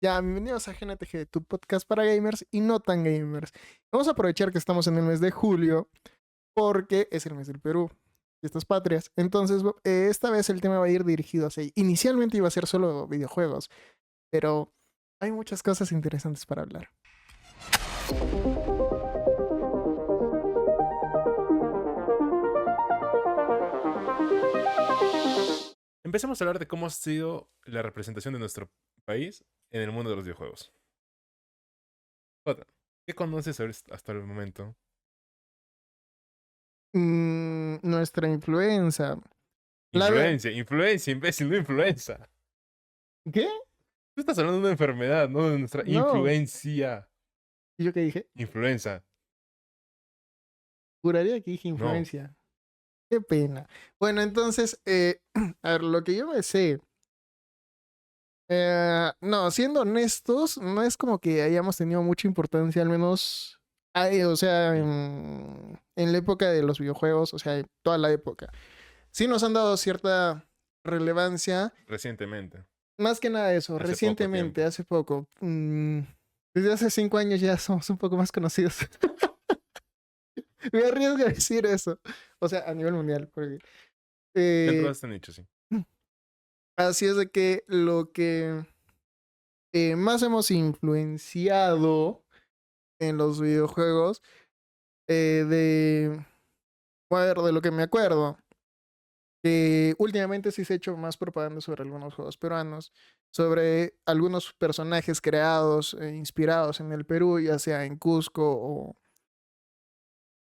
Ya, bienvenidos a GNTG, tu podcast para gamers y no tan gamers. Vamos a aprovechar que estamos en el mes de julio porque es el mes del Perú, fiestas patrias. Entonces, esta vez el tema va a ir dirigido hacia ahí. Inicialmente iba a ser solo videojuegos, pero hay muchas cosas interesantes para hablar. Empecemos a hablar de cómo ha sido la representación de nuestro país en el mundo de los videojuegos. Jota, ¿qué conoces hasta el momento? Nuestra influenza. La ver- Influencia, imbécil, no influenza. ¿Qué? Tú estás hablando de una enfermedad, no de nuestra No. influencia. ¿Y yo qué dije? Influenza, Juraría que dije no. influencia. Qué pena. Bueno, entonces, a ver, lo que yo me sé. No, siendo honestos, no es como que hayamos tenido mucha importancia, al menos, o sea, Sí. en la época de los videojuegos, o sea, en toda la época. Sí nos han dado cierta relevancia, Recientemente, más que nada eso, hace poco recientemente, tiempo. hace poco. Desde hace 5 años ya somos un poco más conocidos. Me arriesgo a decir eso. O sea, a nivel mundial, porque... Dentro de eh, este nicho, sí. así es de que lo que más hemos influenciado en los videojuegos, de, a ver, de lo que me acuerdo, que últimamente sí se ha hecho más propaganda sobre algunos juegos peruanos, sobre algunos personajes creados e inspirados en el Perú, ya sea en Cusco o...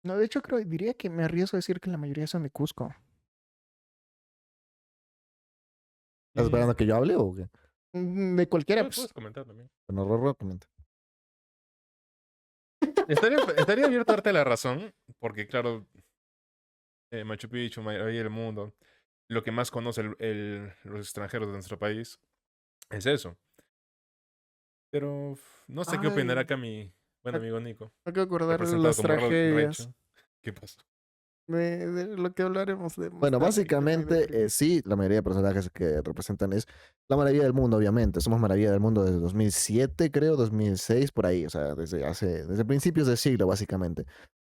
No, de hecho diría que me arriesgo a decir que la mayoría son de Cusco. ¿Estás esperando que yo hable o qué? De cualquiera, pues. Puedes comentar también. Bueno, Rorro, comenta. Estaría abierto a darte la razón, porque claro, Machu Picchu, Maravilla del Mundo, lo que más conoce los extranjeros de nuestro país es eso. Pero no sé qué opinará Ay, acá mi buen ac- amigo Nico, hay que acordar de representado las como tragedias, Recho. ¿Qué pasó? de lo que hablaremos de más Bueno, tarde, que me básicamente, deprime. sí, la mayoría de personajes que representan es la maravilla del mundo, obviamente. Somos maravilla del mundo desde 2007, creo, 2006, por ahí, o sea, desde principios del siglo, básicamente.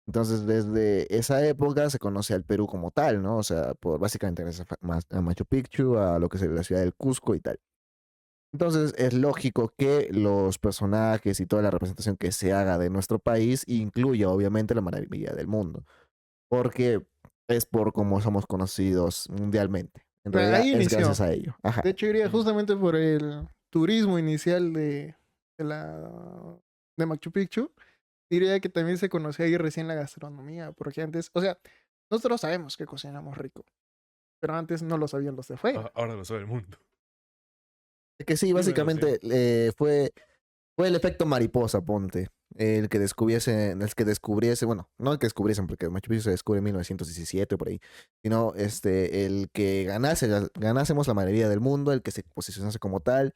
Entonces, desde esa época se conoce al Perú como tal, ¿no? O sea, por básicamente gracias a Machu Picchu, a lo que es la ciudad del Cusco y tal. Entonces, es lógico que los personajes y toda la representación que se haga de nuestro país incluya, obviamente, la maravilla del mundo. Porque es por cómo somos conocidos mundialmente. En realidad Ahí es inició. gracias a ello. De Ajá. hecho, iría Mm. justamente por el turismo inicial de la de Machu Picchu. Diría que también se conocía ahí recién la gastronomía, porque antes, o sea, nosotros sabemos que cocinamos rico, pero antes no lo sabían los de fuera. Ahora lo sabe el mundo. Es que sí, Y bueno, sí. básicamente fue el efecto mariposa, ponte. El que descubriese, bueno, no el que descubriesen, porque Machu Picchu se descubre en 1917 por ahí, sino el que ganásemos la mayoría del mundo, el que se posicionase como tal,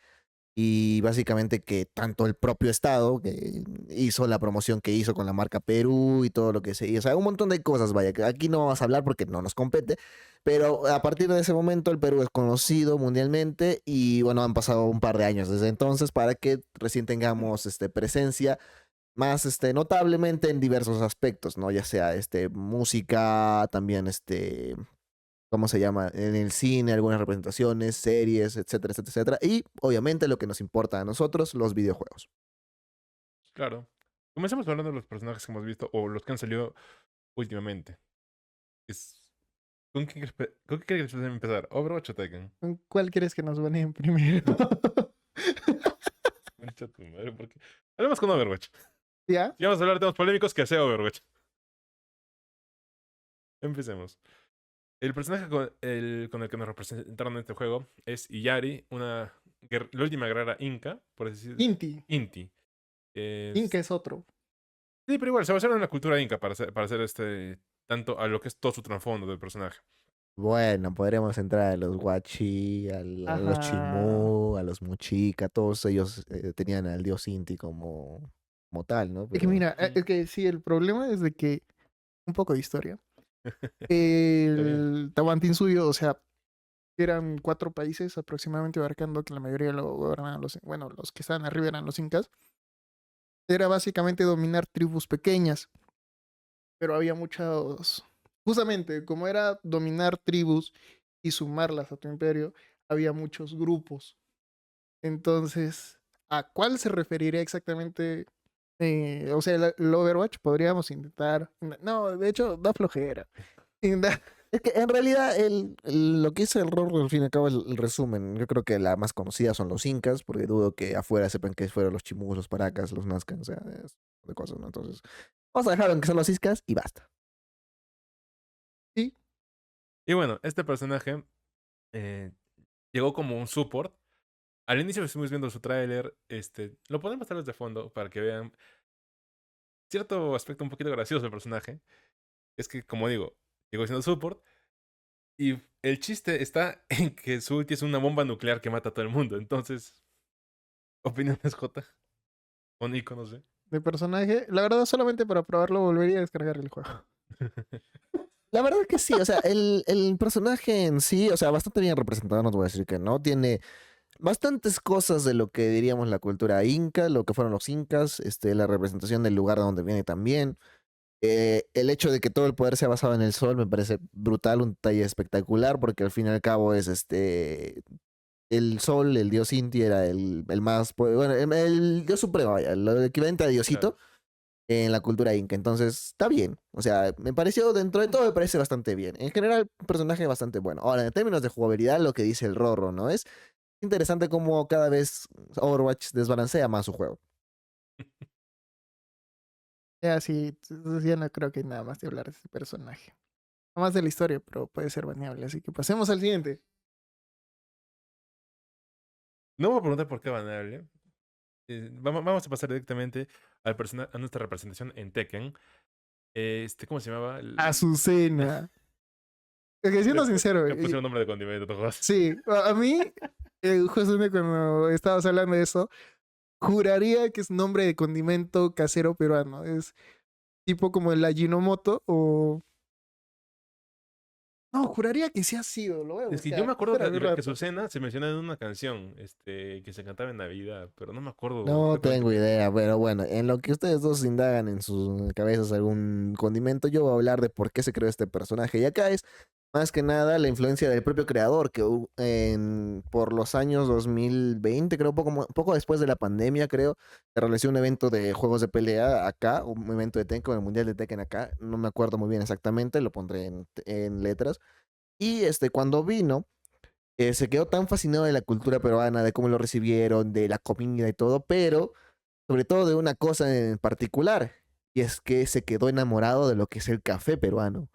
y básicamente que tanto el propio Estado que hizo la promoción que hizo con la marca Perú y todo lo que se hizo, o sea, un montón de cosas, vaya, que aquí no vamos a hablar porque no nos compete, pero a partir de ese momento el Perú es conocido mundialmente y bueno, han pasado un par de años desde entonces para que recién tengamos presencia más notablemente en diversos aspectos, ¿no? Ya sea música, también ¿cómo se llama? En el cine, algunas representaciones, series, etcétera, etcétera, etcétera. Y obviamente lo que nos importa a nosotros, los videojuegos. Claro. Comencemos hablando de los personajes que hemos visto o los que han salido últimamente. Es- ¿Con qué quieres empezar? ¿Overwatch o Tekken? ¿Con cuál quieres que nos baneen primero? Concha tu madre, porque... Hablemos con Overwatch. ¿Ya? Si vamos a hablar de temas polémicos, que sea Overwatch. Empecemos. El personaje con el que nos representaron en este juego es Iyari, la última guerrera inca, por decir, Inti. Inti. Inca Es- es otro. Sí, pero igual, se basaron en la cultura inca para hacer tanto a lo que es todo su trasfondo del personaje. Bueno, podríamos entrar a los Guachi, a los Ajá. Chimú, a los Muchica, todos ellos tenían al dios Inti como tal, ¿no? Es que Pero mira, Mm. es que sí, el problema es de que, un poco de historia. Está bien. El Tahuantinsuyo, o sea, que eran 4 países aproximadamente abarcando que la mayoría lo gobernaban los que estaban arriba eran los incas, era básicamente dominar tribus pequeñas, pero había muchos, justamente como era dominar tribus y sumarlas a tu imperio, había muchos grupos. Entonces, ¿a cuál se referiría exactamente? O sea, el Overwatch podríamos intentar. No, de hecho, da flojera. Da- Es que en realidad lo que hizo el rol, al fin y al cabo, el resumen, yo creo que la más conocida son los incas, porque dudo que afuera sepan que fueron los chimus, los paracas, los nazcas, o sea, de cosas, ¿no? Entonces, vamos a dejarlo en que son los incas y basta. Sí, Y bueno, este personaje eh, llegó como un support. Al inicio estuvimos viendo su tráiler. Lo podemos tal vez de fondo para que vean cierto aspecto un poquito gracioso del personaje. Es que, como digo, llegó siendo support. Y el chiste está en que su ulti es una bomba nuclear que mata a todo el mundo. Entonces, opiniones J. O Nico, no sé. de personaje. La verdad, solamente para probarlo volvería a descargar el juego. La verdad que sí, o sea, el personaje en sí, o sea, bastante bien representado, no te voy a decir que no, tiene bastantes cosas de lo que diríamos la cultura inca, lo que fueron los incas, la representación del lugar de donde viene también. El hecho de que todo el poder sea basado en el sol me parece brutal, un detalle espectacular, porque al fin y al cabo es el sol, el dios Inti era el más, bueno, el dios supremo, vaya, el equivalente a Claro. Diosito en la cultura inca. Entonces, está bien. O sea, me pareció, dentro de todo, me parece bastante bien. En general, un personaje bastante bueno. Ahora, en términos de jugabilidad, lo que dice el Rorro, ¿no? Es interesante cómo cada vez Overwatch desbalancea más su juego. Ya sí, ya no creo que hay nada más de hablar de este personaje. Nada más de la historia, pero puede ser baneable. Así que pasemos al siguiente. No me voy a preguntar por qué baneable. Vamos a pasar directamente a nuestra representación en Tekken. ¿Cómo se llamaba? Azucena. Que siendo sincero, Le pusieron nombre de condimento, todos. sí, a mí, justamente cuando estabas hablando de eso, juraría que es nombre de condimento casero peruano. Es tipo como el Ajinomoto o... No, juraría que sí ha sido. Lo voy a Es que yo me buscar. acuerdo Espera un que rato. Azucena se menciona en una canción que se cantaba en Navidad, pero no me acuerdo No exactamente tengo qué. idea, pero bueno, en lo que ustedes dos indagan en sus cabezas algún condimento, yo voy a hablar de por qué se creó este personaje. Y acá es más que nada la influencia del propio creador, que por los años 2020, creo, poco después de la pandemia, creo, se realizó un evento de juegos de pelea acá, un evento de Tekken, el Mundial de Tekken acá, no me acuerdo muy bien exactamente, lo pondré en letras. Y cuando vino se quedó tan fascinado de la cultura peruana, de cómo lo recibieron, de la comida y todo, pero sobre todo de una cosa en particular, y es que se quedó enamorado de lo que es el café peruano.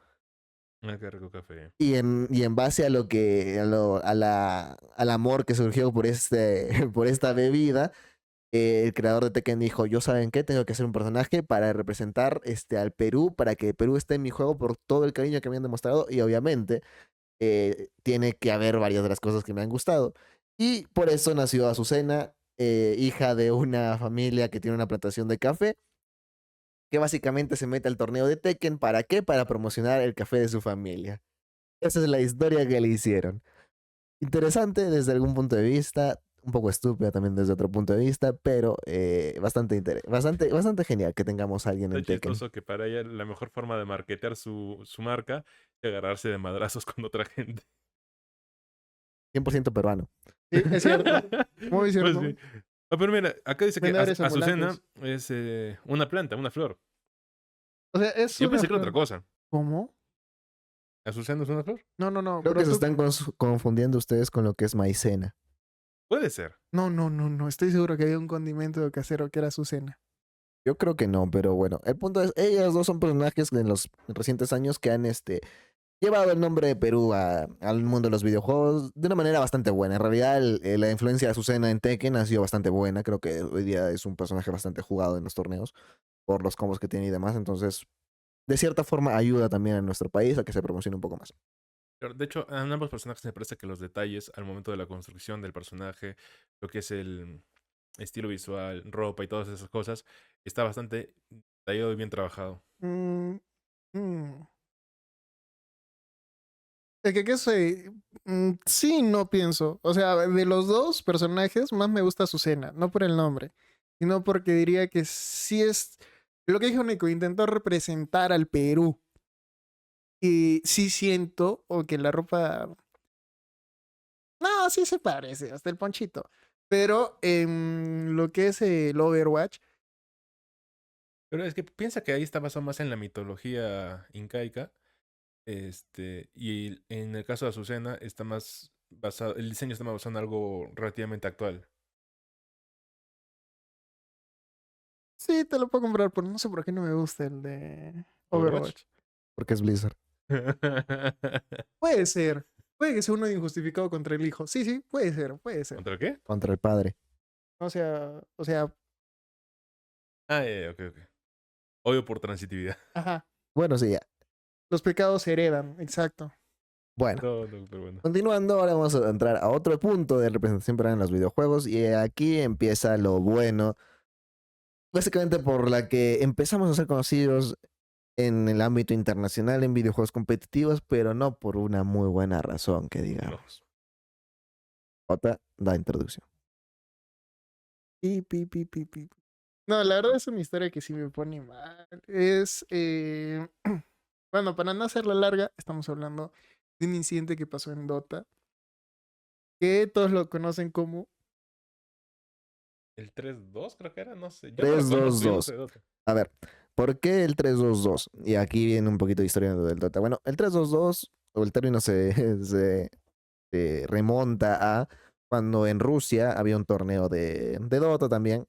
Ah, qué rico café. Y en base a lo que, al amor que surgió por por esta bebida, el creador de Tekken dijo, yo saben qué, tengo que hacer un personaje para representar al Perú, para que Perú esté en mi juego por todo el cariño que me han demostrado, y obviamente tiene que haber varias de las cosas que me han gustado. Y por eso nació Azucena, hija de una familia que tiene una plantación de café, que básicamente se mete al torneo de Tekken. ¿Para qué? Para promocionar el café de su familia. Esa es la historia que le hicieron. Interesante desde algún punto de vista, un poco estúpida también desde otro punto de vista, pero bastante genial que tengamos a alguien Está en Tekken. chistoso que para ella la mejor forma de marketear su marca es agarrarse de madrazos con otra gente. 100% peruano. Sí, es cierto. Muy Pues cierto. sí. Ah, pero mira, acá dice que Vendedores Azucena ambulantes. es una planta, una flor. O sea, es Yo una pensé que era otra flor. cosa. ¿Cómo? ¿Azucena es una flor? No, no, no, Creo que pero se tú... están confundiendo ustedes con lo que es maicena. Puede ser. No, no, no, no. Estoy seguro que había un condimento casero que era Azucena. Yo creo que no, pero bueno, el punto es, ellas dos son personajes en los recientes años que han llevado el nombre de Perú al mundo de los videojuegos de una manera bastante buena. En realidad, la influencia de Azucena en Tekken ha sido bastante buena. Creo que hoy día es un personaje bastante jugado en los torneos por los combos que tiene y demás. Entonces, de cierta forma, ayuda también a nuestro país a que se promocione un poco más. Pero, de hecho, a ambos personajes me parece que los detalles al momento de la construcción del personaje, lo que es el estilo visual, ropa y todas esas cosas, está bastante detallado y bien trabajado. Mm, mm. Es que qué sé, sí, no pienso. O sea, de los dos personajes, más me gusta Azucena, no por el nombre, sino porque diría que sí es lo que dijo Nico, intentó representar al Perú. Y sí siento, o que la ropa. No, sí se parece, hasta el ponchito. Pero en lo que es el Overwatch, Pero es que piensa que ahí está basado más en la mitología incaica. Y en el caso de Azucena está más basado, el diseño está más basado en algo relativamente actual. sí te lo puedo comprar, pero no sé por qué no me gusta el de ¿Overwatch? Overwatch. Porque es Blizzard. Puede ser. Puede que sea uno injustificado contra el hijo. Sí, sí, puede ser, puede ser. ¿Contra qué? Contra el padre. O sea, Ah, ok, ok. Odio por transitividad. ajá. Bueno, sí, ya. Los pecados se heredan, exacto. Bueno, No, no, pero bueno. continuando, ahora vamos a entrar a otro punto de representación para en los videojuegos. Y aquí empieza lo bueno. Básicamente por la que empezamos a ser conocidos en el ámbito internacional en videojuegos competitivos, pero no por una muy buena razón, que No. digamos. Otra da introducción. Pi, pi, pi, pi, pi. No, la verdad es una historia que sí me pone mal. Es, bueno, para no hacerla larga, estamos hablando de un incidente que pasó en Dota, que todos lo conocen como. ¿El 3-2 creo que era? No sé. Yo no lo conozco, yo no sé 3-2-2. de Dota. A ver, ¿por qué el 3-2-2? Y aquí viene un poquito de historia del Dota. Bueno, el 3-2-2, o el término se remonta a cuando en Rusia había un torneo de Dota también,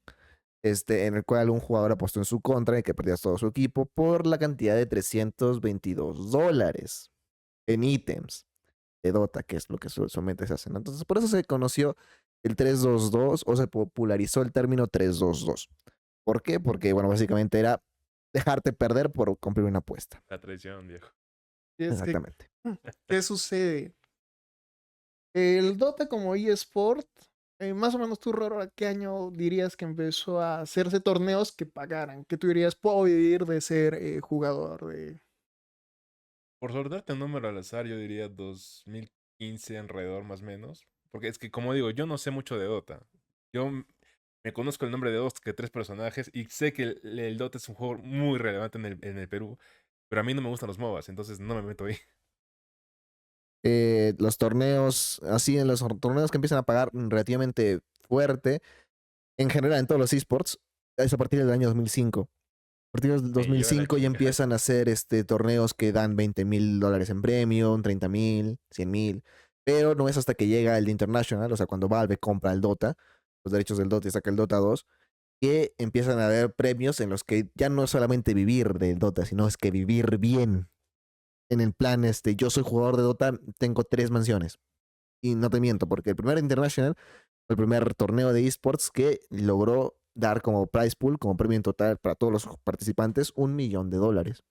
en el cual un jugador apostó en su contra y que perdía todo su equipo por la cantidad de $322 en ítems de Dota, que es lo que usualmente se hace, ¿no? Entonces, por eso se conoció el 3-2-2 o se popularizó el término 3-2-2. ¿Por qué? Porque, bueno, básicamente era dejarte perder por cumplir una apuesta. La traición, viejo. Y es que, Exactamente. ¿qué sucede? El Dota como eSport, más o menos tú, Roro, ¿a qué año dirías que empezó a hacerse torneos que pagaran? Que tú dirías, puedo vivir de ser jugador de. Por soltarte un número al azar, yo diría 2015 alrededor más o menos. Porque es que, como digo, yo no sé mucho de Dota. Me conozco el nombre de dos que tres personajes y sé que el Dota es un juego muy relevante en el Perú. Pero a mí no me gustan los MOBAs, entonces no me meto ahí. Los torneos, así en los torneos que empiezan a pagar relativamente fuerte, en general en todos los esports, es a partir del año 2005. A partir del Me lleva la 2005 ya chingada. empiezan a hacer torneos que dan $20,000 en premio, 30,000, 100,000. Pero no es hasta que llega el International, o sea, cuando Valve compra el Dota, los derechos del Dota y saca el Dota 2, que empiezan a haber premios en los que ya no es solamente vivir del Dota, sino es que vivir bien. En el plan, yo soy jugador de Dota, tengo 3 mansiones. Y no te miento, porque el primer International fue el primer torneo de esports que logró dar como prize pool, como premio en total para todos los participantes, $1,000,000.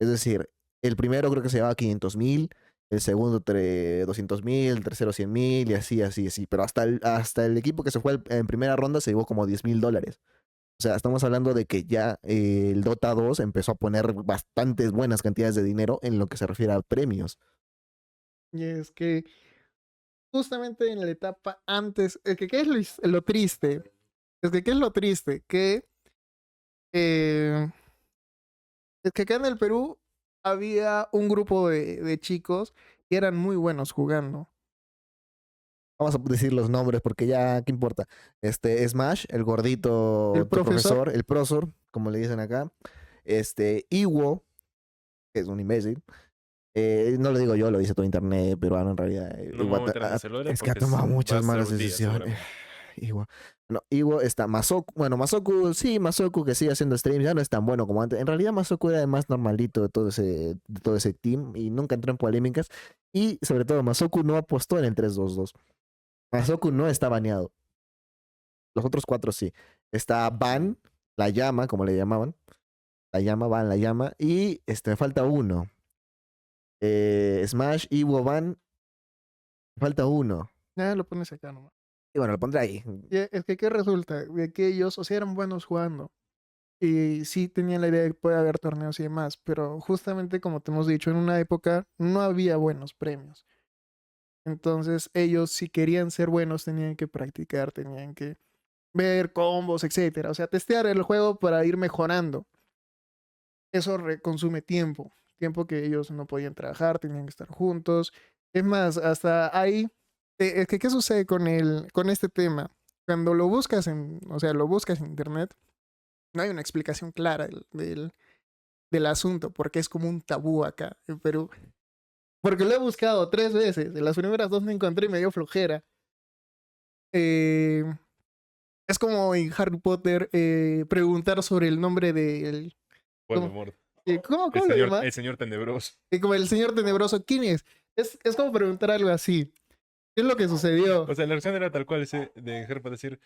Es decir, el primero creo que se llevaba 500,000, el segundo 200,000, el tercero 100,000 y así, así, así. Pero hasta el equipo que se fue en primera ronda se llevó como $10,000. O sea, estamos hablando de que ya el Dota 2 empezó a poner bastantes buenas cantidades de dinero en lo que se refiere a premios. Y es que justamente en la etapa antes, es que ¿qué es lo triste? Es que ¿qué es lo triste? Eh, es que acá en el Perú había un grupo de chicos que eran muy buenos jugando. Vamos a decir los nombres porque ya, ¿qué importa? Smash, el El gordito, tu profesor, profesor, el prosor, como le dicen acá. Iwo, que es un imbécil. No lo digo yo, lo dice todo internet peruano en realidad. No me voy a meter en ese lore Es que ha porque tomado va muchas a ser malas un día, decisiones. seguramente. Iwo. No, Iwo está Masoku. Bueno, Masoku, sí, Masoku que sigue haciendo streams, ya no es tan bueno como antes. En realidad, Masoku era el más normalito de todo ese team y nunca entró en polémicas. Y sobre todo, Masoku no apostó en el 3-2-2. Masoku no está baneado. Los otros 4 sí. Está Van, la llama, como le llamaban. La llama, Van, la llama. Y me falta uno. Smash, Iwo, Van. Falta uno. ya lo pones acá nomás. Y bueno, lo pondré ahí. Y es que ¿qué resulta? De que ellos, o sea, eran buenos jugando. y sí tenían la idea de que puede haber torneos y demás, pero justamente como te hemos dicho, en una época no había buenos premios. Entonces ellos si querían ser buenos tenían que practicar, tenían que ver combos, etcétera. O sea, testear el juego para ir mejorando. Eso consume tiempo, tiempo que ellos no podían trabajar, tenían que estar juntos. Es más, hasta ahí, es que ¿qué sucede con este tema? Cuando lo buscas o sea, lo buscas en internet, no hay una explicación clara del asunto, porque es como un tabú acá en Perú. Porque lo he buscado 3 veces, en las primeras 2 no encontré y me dio flojera. Eh, es como en Harry Potter preguntar sobre el nombre del... ¿Cómo, Voldemort. ¿cómo lo llama? El señor tenebroso. Como el señor tenebroso, ¿quién es? Es como preguntar algo así. ¿Qué es lo que sucedió? O sea, la versión era tal cual ese de Harry para decir,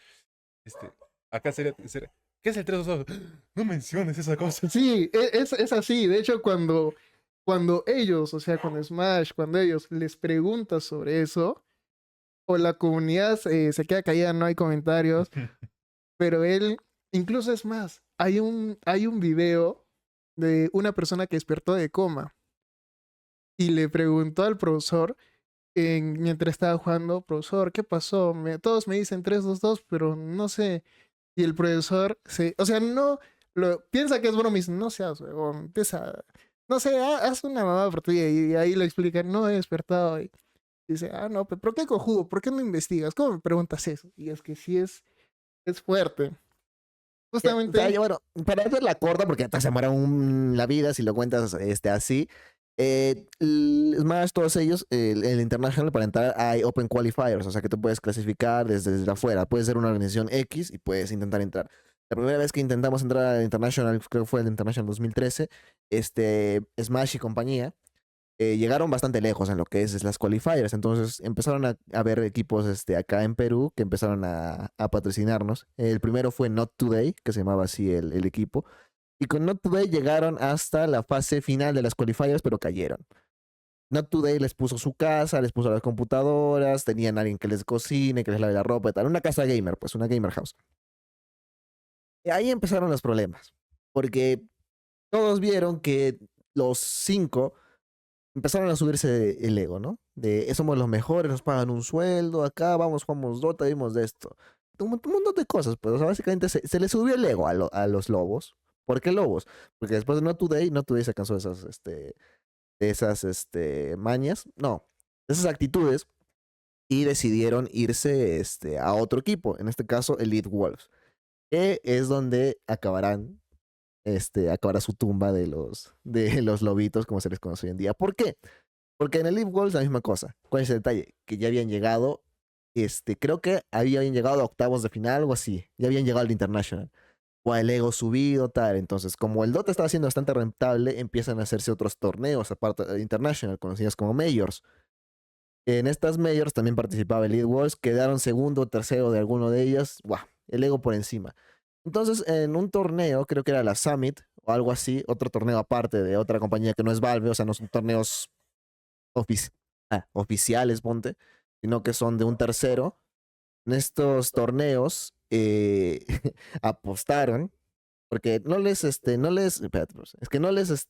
acá sería, ¿qué es el 322? No menciones esa cosa. Sí, es así. De hecho, cuando ellos, o sea, cuando Smash, cuando ellos les preguntan sobre eso, o la comunidad se queda callada, no hay comentarios, pero él, incluso es más, hay un video de una persona que despertó de coma y le preguntó al profesor mientras estaba jugando, profesor, ¿qué pasó? Todos me dicen 3-2-2, pero no sé. Y el profesor o sea, no piensa que es broma y dice, no seas huevón, empieza, no sé, haz una mamada por ti. Y ahí le explican, no he despertado. Y dice, no, pero qué cojudo, ¿por qué no investigas? ¿Cómo me preguntas eso? Y es que sí es fuerte. O sea, Justamente, bueno, para hacer la corta, porque hasta se demora la vida si lo cuentas así. Smash, todos ellos, el International, para entrar hay Open Qualifiers, o sea que tú puedes clasificar desde afuera. Puedes ser una organización X y puedes intentar entrar. La primera vez que intentamos entrar al International, creo que fue el International 2013, Smash y compañía, llegaron bastante lejos en lo que es las qualifiers. Entonces empezaron a ver equipos acá en Perú que empezaron a patrocinarnos. El primero fue Not Today, que se llamaba así el equipo. Y con Not Today llegaron hasta la fase final de las qualifiers, pero cayeron. Not Today les puso su casa, les puso las computadoras, tenían alguien que les cocine, que les lave la ropa y tal. Una casa gamer, pues una gamer house. Y ahí empezaron los problemas. Porque todos vieron que los 5 empezaron a subirse el ego, ¿no? De somos los mejores, nos pagan un sueldo, acá vamos, jugamos Dota, vimos de esto. Un montón de cosas, pues, o sea, básicamente se le subió el ego a los lobos. ¿Por qué lobos? Porque después de Not Today se cansó de esas mañas, no, de esas actitudes, y decidieron irse a otro equipo, en este caso Elite Wolves, que es donde acabará su tumba de los lobitos, como se les conoce hoy en día. ¿Por qué? Porque en el Elite Wolves la misma cosa. ¿Cuál es el detalle? Que ya habían llegado, creo que habían llegado a octavos de final, algo así. Ya habían llegado al International. O el ego subido, tal. Entonces, como el Dota estaba siendo bastante rentable, empiezan a hacerse otros torneos, aparte del International, conocidos como Majors. En estas Majors también participaba Elite Wolves, quedaron segundo o tercero de alguno de ellos. ¡Buah! El ego por encima. Entonces, en un torneo, creo que era la Summit o algo así, otro torneo aparte de otra compañía que no es Valve, o sea, no son torneos oficiales, ponte, sino que son de un tercero. En estos torneos apostaron, porque espérate, es que no les,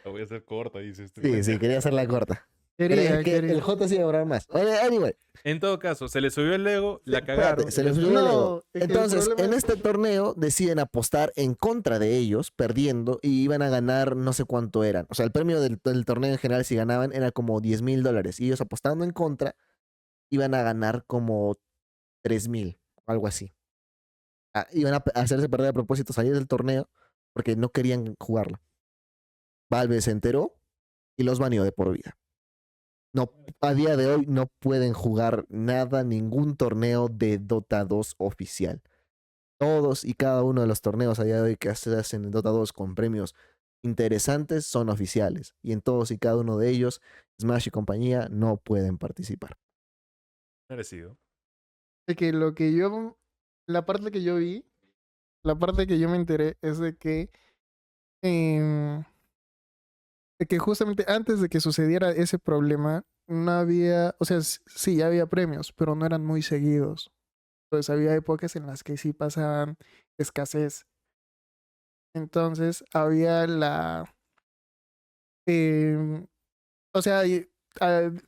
La voy a hacer corta, dice este sí, pendejo. quería hacerla corta. Creía que quería. el J sí iba a durar más. Anyway, En todo caso, se le subió el ego, la espérate, cagaron. se les después- subió el No, ego. es que el Entonces, problema en es- este torneo deciden apostar en contra de ellos, perdiendo, y iban a ganar no sé cuánto eran. O sea, el premio del torneo en general, si ganaban, era como $10,000. Y ellos apostando en contra, iban a ganar como 3,000, algo así. Iban a hacerse perder a propósito, salir del torneo, porque no querían jugarlo. Valve se enteró y los baneó de por vida. No, a día de hoy no pueden jugar nada, ningún torneo de Dota 2 oficial. Todos y cada uno de los torneos a día de hoy que se hacen en Dota 2 con premios interesantes son oficiales. Y en todos y cada uno de ellos, Smash y compañía no pueden participar. Merecido. de que la parte que yo vi, la parte que yo me enteré es em, de que justamente antes de que sucediera ese problema, no había, o sea, sí, ya había premios, pero no eran muy seguidos. Entonces había épocas en las que sí pasaban escasez Entonces había em, o sea,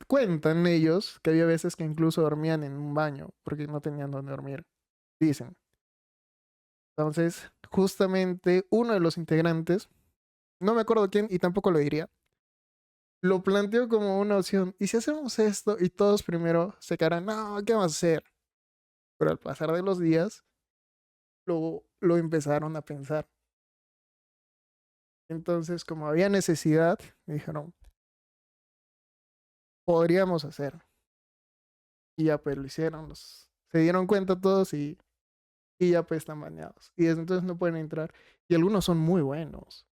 cuentan ellos que había veces que incluso dormían en un baño porque no tenían dónde dormir, dicen. Entonces, justamente uno de los integrantes, no me acuerdo quién y tampoco lo diría, lo planteó como una opción. ¿Y si hacemos esto? Y todos primero se quedaron, no, ¿qué vamos a hacer? Pero al pasar de los días, lo empezaron a pensar. Entonces, como había necesidad, dijeron, podríamos hacer. Y ya pues lo hicieron. Se dieron cuenta todos y ya pues están baneados. Y desde entonces no pueden entrar. Y algunos son muy buenos.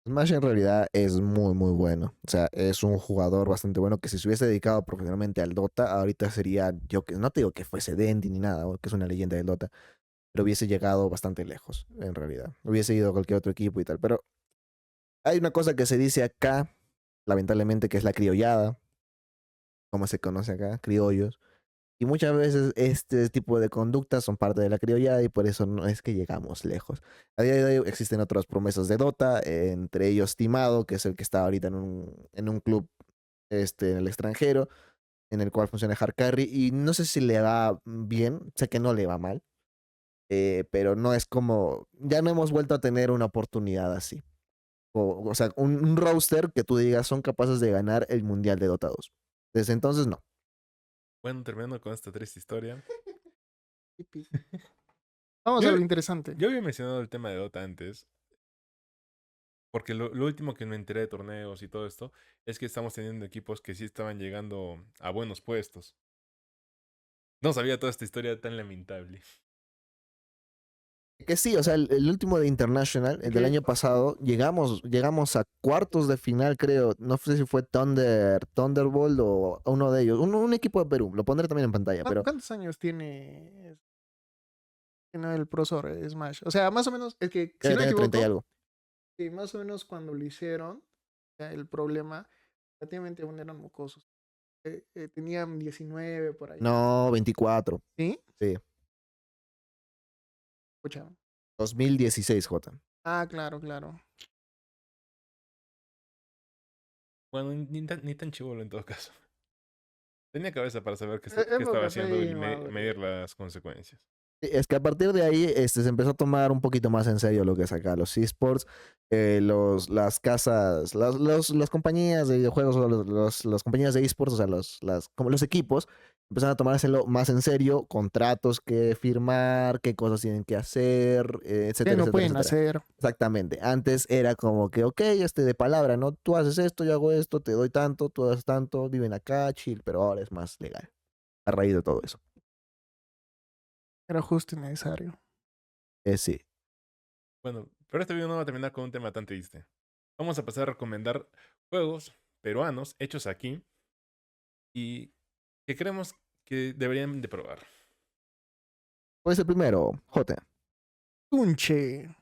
Smash en realidad es muy, muy bueno. O sea, es un jugador bastante bueno que si se hubiese dedicado profesionalmente al Dota, ahorita sería, yo que no te digo que fuese Denti ni nada, o que es una leyenda del Dota, pero hubiese llegado bastante lejos, en realidad. Hubiese ido a cualquier otro equipo y tal. Pero hay una cosa que se dice acá, lamentablemente, que es la criollada, como se conoce acá, criollos. Y muchas veces este tipo de conductas son parte de la criollada y por eso no es que llegamos lejos. A día de hoy existen otras promesas de Dota, entre ellos Timado, que es el que está ahorita en un club en el extranjero, en el cual funciona Hard Carry. Y no sé si le va bien, sé que no le va mal, pero no es como, ya no hemos vuelto a tener una oportunidad así. O sea, un roster que tú digas son capaces de ganar el Mundial de Dota 2. Desde entonces no. Bueno, terminando con esta triste historia. Yipi. Vamos Yo, a lo interesante. yo había mencionado el tema de Dota antes, porque lo último que me enteré de torneos y todo esto es que estamos teniendo equipos que sí estaban llegando a buenos puestos. No sabía toda esta historia tan lamentable. Que sí, o sea, el último de International, el del Que, año pasado, llegamos a cuartos de final, creo. No sé si fue Thunderbolt o uno de ellos. Un equipo de Perú. Lo pondré también en pantalla, pero ¿cuántos años tiene el profesor Smash? O sea, más o menos, es que, si debe no me tener 30 y equivoco, algo. sí, más o menos cuando lo hicieron, o sea, el problema, prácticamente aún eran mocosos. Tenían 19 por ahí. No, 24. ¿Sí? Sí. Escucha. 2016, J. Ah, claro, claro. Bueno, ni tan chivolo en todo caso. Tenía cabeza para saber qué estaba Épocas haciendo y ahí, medir madre. las consecuencias. Sí, es que a partir de ahí se empezó a tomar un poquito más en serio lo que es acá, los esports, las casas, las compañías de videojuegos, o las compañías de esports, o sea, como los equipos, empezaron a tomárselo más en serio, contratos que firmar, qué cosas tienen que hacer, ¿Qué etcétera, no etcétera, pueden etcétera. hacer? Exactamente. Antes era como que, ok, de palabra, ¿no? Tú haces esto, yo hago esto, te doy tanto, tú das tanto, viven acá, chill, pero ahora es más legal, a raíz de todo eso. Era justo y necesario. Sí. Bueno, pero este video no va a terminar con un tema tan triste. Vamos a pasar a recomendar juegos peruanos hechos aquí y que creemos que deberían de probar. Pues el primero, J. Tunche.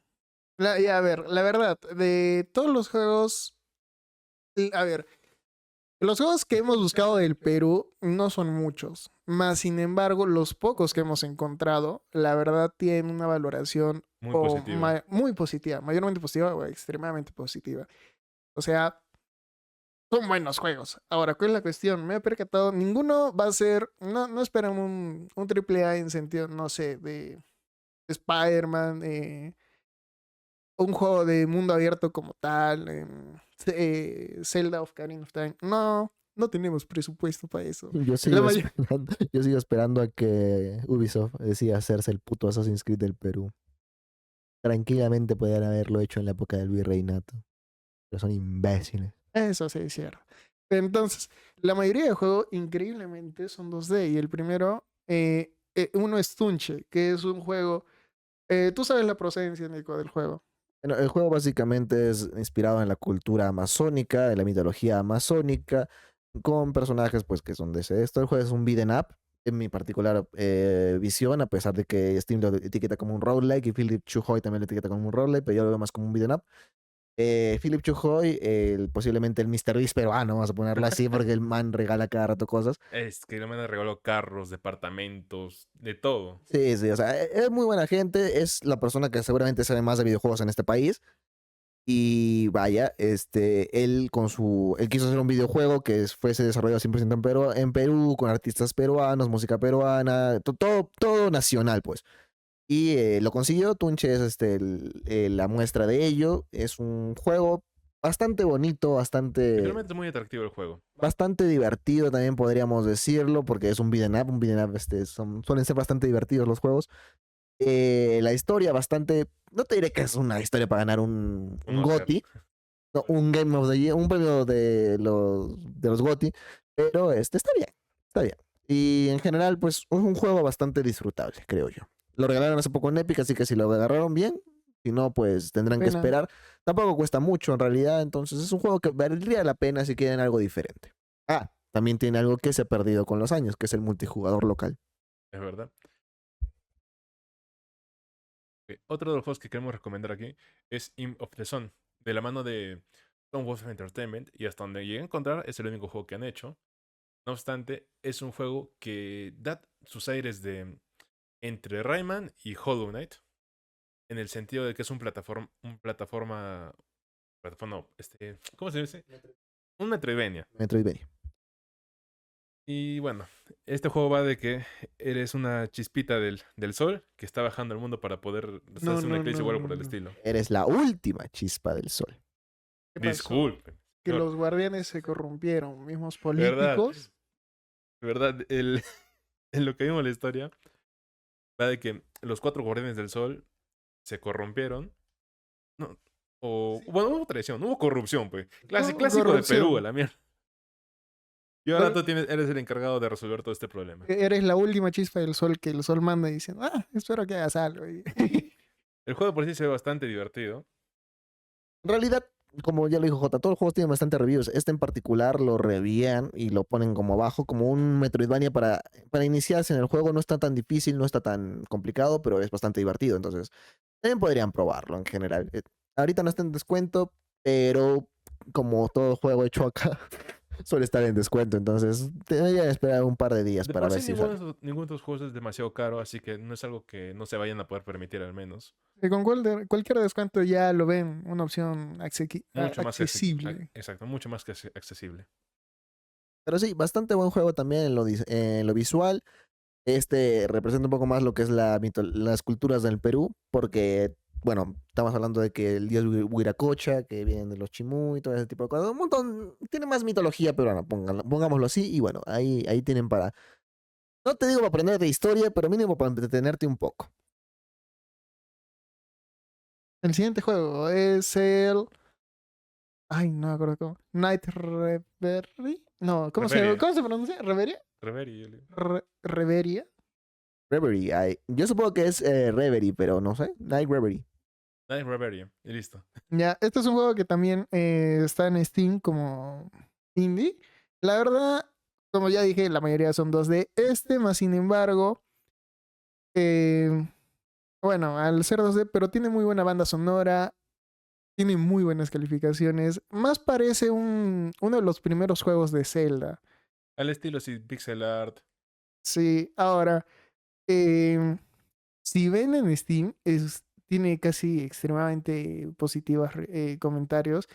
Y a ver, la verdad, de todos los juegos, a ver, los juegos que hemos buscado del Perú no son muchos. Más sin embargo, los pocos que hemos encontrado, la verdad, tienen una valoración Muy positiva. muy positiva, mayormente positiva o extremadamente positiva. O sea, son buenos juegos. Ahora, ¿cuál es la cuestión? Me he percatado, ninguno va a ser, no esperan un triple A en sentido, no sé, de Spider-Man, un juego de mundo abierto como tal, Zelda of Ocarina of Time. No, no tenemos presupuesto para eso. Yo La sigo mayor- esperando, yo sigo esperando a que Ubisoft decida hacerse el puto Assassin's Creed del Perú. Tranquilamente podrían haberlo hecho en la época del virreinato. Pero son imbéciles. Eso sí es cierto. Entonces, la mayoría de juegos, increíblemente, son 2D. Y el primero, uno es Tunche, que es un juego. Tú sabes la procedencia, Nico, del juego. Bueno, el juego básicamente es inspirado en la cultura amazónica, en la mitología amazónica, con personajes pues que son de esto. El juego es un beat'em up, en mi particular visión, a pesar de que Steam lo etiqueta como un roguelike y Philip Chujoy también lo etiqueta como un roguelike, pero yo lo veo más como un beat'em up. Philip Chujoy, posiblemente el Mr. Beast peruano, vamos a ponerlo así, porque el man regala cada rato cosas. Es que me regaló carros, departamentos, de todo. Sí, sí, o sea, es muy buena gente, es la persona que seguramente sabe más de videojuegos en este país. Y vaya, él quiso hacer un videojuego que fuese desarrollado 100% en Perú, con artistas peruanos, música peruana, todo nacional, pues. Y lo consiguió. Tunche es la muestra de ello. Es un juego bastante bonito, Realmente es muy atractivo el juego. bastante divertido también podríamos decirlo, porque es un beat'em up. Un beat'em up suelen ser bastante divertidos los juegos. La historia bastante, no te diré que es una historia para ganar un Oscar. GOTY, no, un Game of the Year, un premio de los GOTY, pero está bien, está bien. Y en general, pues es un juego bastante disfrutable, creo yo. Lo regalaron hace poco en Epic, así que si lo agarraron bien, si no, pues tendrán que Pena. esperar. Tampoco cuesta mucho en realidad, entonces es un juego que valdría la pena si quieren algo diferente. Ah, también tiene algo que se ha perdido con los años, que es el multijugador local. Es verdad. Otro de los juegos que queremos recomendar aquí es Imp of the Sun, de la mano de Wolf Entertainment, y hasta donde llegué a encontrar es el único juego que han hecho. No obstante, es un juego que da sus aires de entre Rayman y Hollow Knight, en el sentido de que es un plataforma, no, ¿cómo se dice? Un Metroidvania. Metroidvania. Y bueno, este juego va de que eres una chispita del sol que está bajando al mundo para poder hacer un eclipse o algo por el estilo. Eres la última chispa del sol. ¿Qué pasó? Disculpen. Que señor. los guardianes se corrompieron, mismos ¿Verdad? políticos. ¿Verdad? En lo que vimos en la historia, va de que los 4 guardianes del sol se corrompieron. No, bueno, hubo traición, hubo corrupción, pues. Clásico de corrupción. Perú, a la mierda. Y ahora Pero- tú eres el encargado de resolver todo este problema. Eres la última chispa del sol que el sol manda diciendo, espero que hagas algo. Y- El juego por sí se ve bastante divertido. En realidad, como ya lo dijo Jota, todos los juegos tienen bastante reviews. Este en particular lo revían y lo ponen como abajo, como un Metroidvania para iniciarse en el juego. No está tan difícil, no está tan complicado, pero es bastante divertido. Entonces, también podrían probarlo en general. Ahorita no está en descuento, pero como todo juego hecho acá, suele estar en descuento. Entonces, debería esperar un par de días De para por ver sí, si sale. ninguno de estos juegos es demasiado caro, así que no es algo que no se vayan a poder permitir al menos. y con cualquier descuento ya lo ven una opción Mucho más accesible. exacto, mucho más que accesible. Pero sí, bastante buen juego también en lo visual. Representa un poco más lo que es las culturas del Perú, porque, bueno, estamos hablando de que el dios Huiracocha, que vienen de los Chimú y todo ese tipo de cosas. Un montón, tiene más mitología peruana, pongámoslo así, y bueno, ahí tienen para, no te digo para aprender de historia, pero mínimo para entretenerte un poco. El siguiente juego es el... Ay, no me acuerdo cómo. Night Reverie. No, Reverie. ¿cómo se pronuncia? ¿Reverie? Reverie. Reverie. Reverie, yo supongo que es Reverie, pero no sé, Night Reverie. Night Reverie. Y listo. Ya, este es un juego que también está en Steam como indie. La verdad, como ya dije, la mayoría son 2D. Más sin embargo, bueno, al ser 2D, pero tiene muy buena banda sonora, tiene muy buenas calificaciones. Más parece uno de los primeros juegos de Zelda. Al estilo sí, pixel art. Sí, ahora, si ven en Steam, tiene casi extremadamente positivos comentarios.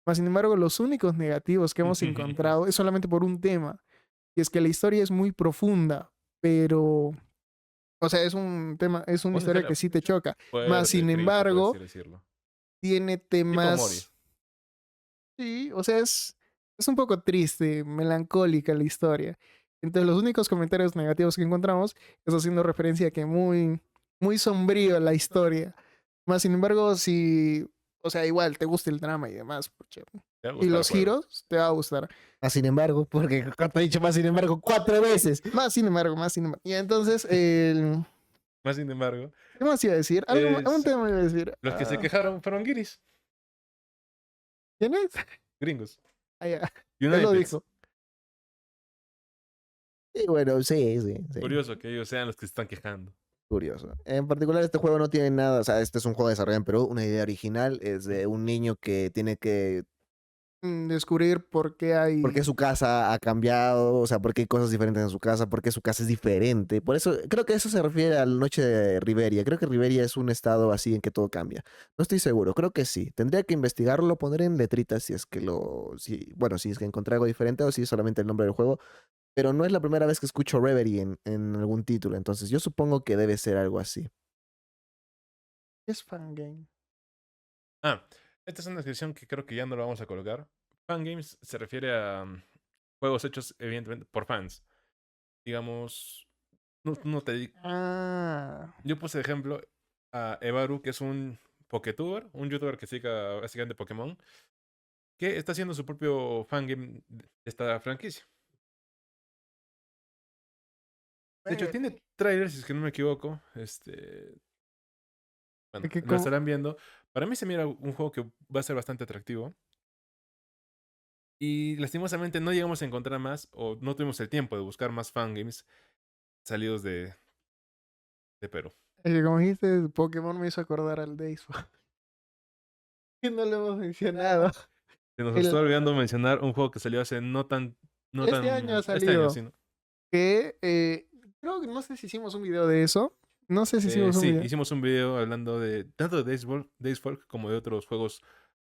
Mas, sin embargo, los únicos negativos que hemos encontrado es solamente por un tema. Y es que la historia es muy profunda, pero... O sea, es un tema, es una historia que sí te choca. Más, sin embargo, tiene Tipo temas... Mori. Sí, o sea, es un poco triste, melancólica la historia. Entonces, los únicos comentarios negativos que encontramos es haciendo referencia a que muy sombrío la historia. Más, sin embargo, si... O sea, igual te gusta el drama y demás. Te va a Y gustar los el juego. giros, te va a gustar. Más sin embargo, porque te he dicho más sin embargo 4 veces. Más, sin embargo. Y entonces, Más sin embargo, ¿qué más iba a decir? Un tema iba a decir. los que se quejaron fueron guiris, ¿Quién es? gringos. Ah, ya. Y Él lo Uniteds. dijo. Y bueno, sí. Curioso que ellos sean los que se están quejando. Curioso. En particular, este juego no tiene nada, o sea, este es un juego desarrollado en Perú, una idea original es de un niño que tiene que Descubrir por qué por qué hay... su casa ha cambiado, o sea, por qué hay cosas diferentes en su casa, por qué su casa es diferente. Por eso, creo que eso se refiere a la noche de Riberia. Creo que Riberia es un estado así en que todo cambia. No estoy seguro, creo que sí. Tendría que investigarlo, poner en letritas si es que bueno, si es que encontré algo diferente o si es solamente el nombre del juego. Pero no es la primera vez que escucho Reverie en algún título, entonces yo supongo que debe ser algo así. Es fangame. Ah, esta es una descripción que creo que ya no lo vamos a colocar. Fangames se refiere a juegos hechos, evidentemente, por fans. Digamos, no te di- Ah, yo puse de ejemplo a Evaru, que es un Poketuber, un youtuber que siga básicamente Pokémon, que está haciendo su propio fangame de esta franquicia. De hecho, bueno, tiene trailers, si es que no me equivoco. es Bueno, que lo como... estarán viendo. Para mí se mira un juego que va a ser bastante atractivo. Y lastimosamente no llegamos a encontrar más, o no tuvimos el tiempo de buscar más fangames salidos de Perú. Es que como dijiste, Pokémon me hizo acordar al Days. Que no lo hemos mencionado. Se nos está El, olvidando mencionar un juego que salió hace no este año ha tan, este año, salido sí, ¿no? que creo que no sé si hicimos un video de eso. No sé si hicimos un Sí, video. hicimos un video hablando de tanto de Days Folk como de otros juegos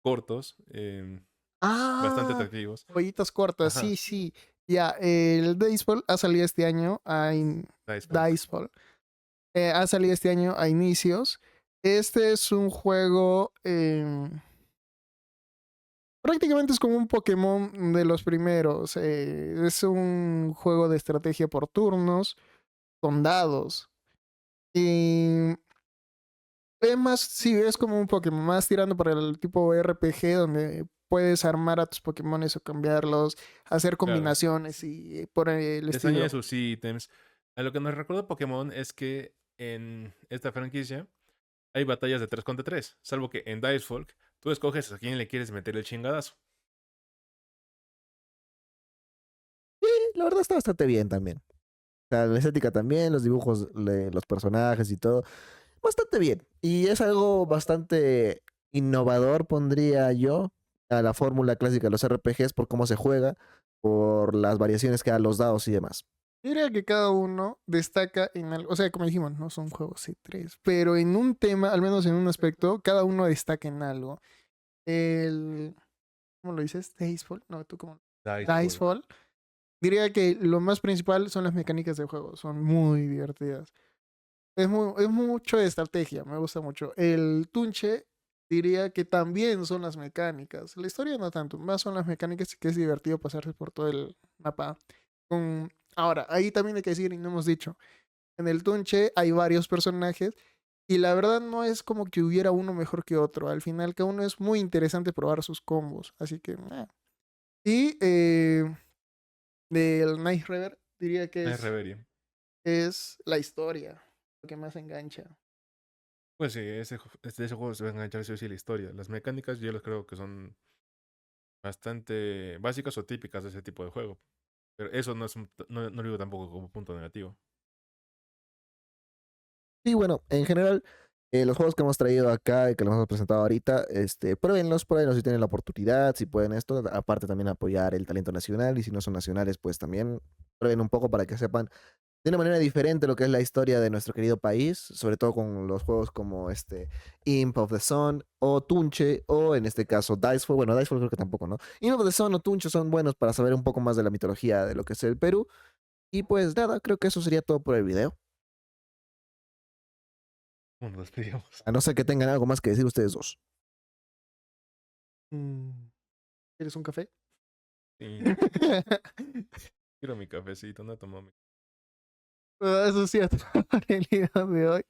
cortos, bastante Ah, atractivos. jueguitos cortos, Ajá, sí, sí. Ya, el Dicefall ha salido este año Dice Folk. Dicefall. Ha salido este año a inicios. Este es un juego. Prácticamente es como un Pokémon de los primeros. Es un juego de estrategia por turnos, con dados. Y es más, sí, es como un Pokémon, más tirando para el tipo RPG, donde puedes armar a tus Pokémones o cambiarlos, hacer Claro, combinaciones y por el les añade estilo. sus ítems. A lo que nos recuerda Pokémon es que en esta franquicia hay batallas de 3 contra 3, salvo que en Dice Folk tú escoges a quién le quieres meter el chingadazo. La verdad está bastante bien también. O sea, la estética también, los dibujos, los personajes y todo. Bastante bien. Y es algo bastante innovador, pondría yo, a la fórmula clásica de los RPGs por cómo se juega, por las variaciones que da los dados y demás. Yo diría que cada uno destaca en algo, o sea, como dijimos, no son juegos C3, pero en un tema, al menos en un aspecto, cada uno destaca en algo. El, ¿cómo lo dices? Dicefall, no, tú como Dice Folk. Dicefall. Diría que lo más principal son las mecánicas del juego, son muy divertidas. Es mucho de estrategia, me gusta mucho. El Tunche diría que también son las mecánicas. La historia no tanto, más son las mecánicas que es divertido pasarse por todo el mapa. Ahora, ahí también hay que decir, y no hemos dicho, en el Tunche hay varios personajes y la verdad no es como que hubiera uno mejor que otro. Al final, cada uno es muy interesante probar sus combos, así que... Y del Night River diría que Es Reverie. es la historia lo que más engancha. Pues sí, ese juego se va a enganchar sí o sí la historia. Las mecánicas yo les creo que son bastante básicas o típicas de ese tipo de juego. Pero eso no lo digo tampoco como punto negativo. Y bueno, en general, los juegos que hemos traído acá y que los hemos presentado ahorita, pruébenlos si tienen la oportunidad, si pueden esto, aparte también apoyar el talento nacional y si no son nacionales, pues también prueben un poco para que sepan de una manera diferente lo que es la historia de nuestro querido país, sobre todo con los juegos como Imp of the Sun o Tunche o en este caso Dicefall, bueno, Dicefall creo que tampoco, ¿no? Imp of the Sun o Tunche son buenos para saber un poco más de la mitología de lo que es el Perú y pues nada, creo que eso sería todo por el video. Bueno, nos despedimos. A no ser que tengan algo más que decir ustedes dos. Mm, ¿Quieres un café? Sí, quiero mi cafecito, no tomo Eso sí, hasta el video de hoy.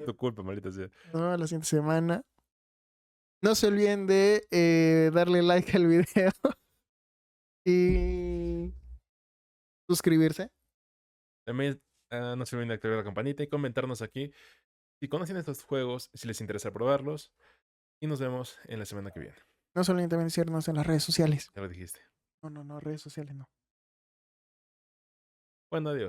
tu culpa, maldita sea. No, la siguiente semana. No se olviden de darle like al video y suscribirse. También no se olviden de activar la campanita y comentarnos aquí si conocen estos juegos, si les interesa probarlos. Y nos vemos en la semana que viene. No se olviden también de seguirnos en las redes sociales. Ya lo dijiste. No, redes sociales no. Bueno, adiós.